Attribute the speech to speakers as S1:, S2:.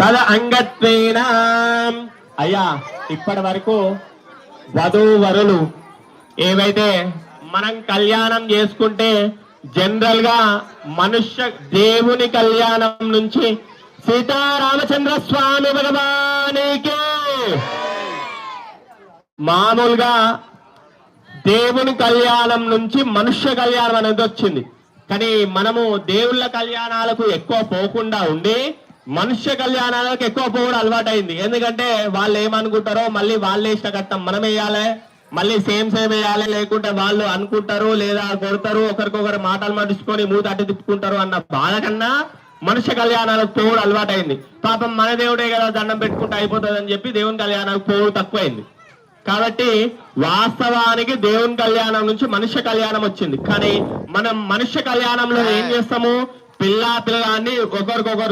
S1: తద అంగత్వేన. అయ్యా ఇప్పటి వరకు వధూవరులు ఏవైతే మనం కళ్యాణం చేసుకుంటే జనరల్ గా దేవుని కళ్యాణం నుంచి సీతారామచంద్ర స్వామి భగవానికి మామూలుగా దేవుని కళ్యాణం నుంచి మనుష్య కళ్యాణం అనేది వచ్చింది. కానీ మనము దేవుళ్ళ కళ్యాణాలకు ఎక్కువ పోకుండా ఉండి మనుష్య కళ్యాణాలకు ఎక్కువ పోవడం అలవాటైంది. ఎందుకంటే వాళ్ళు ఏమనుకుంటారో మళ్ళీ వాళ్ళు వేసిన కట్టం మనం వేయాలి, మళ్ళీ సేమ్ వేయాలి, లేకుంటే వాళ్ళు అనుకుంటారు లేదా కొడతారు, ఒకరికొకరు మాటలు మడుచుకొని మూత అడ్డు తిప్పుకుంటారు అన్న బాధ కన్నా మనుష్య కళ్యాణాలకు పోవడం అలవాటైంది. పాపం మన దేవుడే కదా దండం పెట్టుకుంటే అయిపోతుంది అని చెప్పి దేవుని కళ్యాణాలకు పోవడం తక్కువైంది. కాబట్టి వాస్తవానికి దేవుని కళ్యాణం నుంచి మనుష్య కళ్యాణం వచ్చింది. కానీ మనం మనుష్య కళ్యాణంలో ఏం చేస్తాము, పిల్లాన్ని ఒకరికొకరు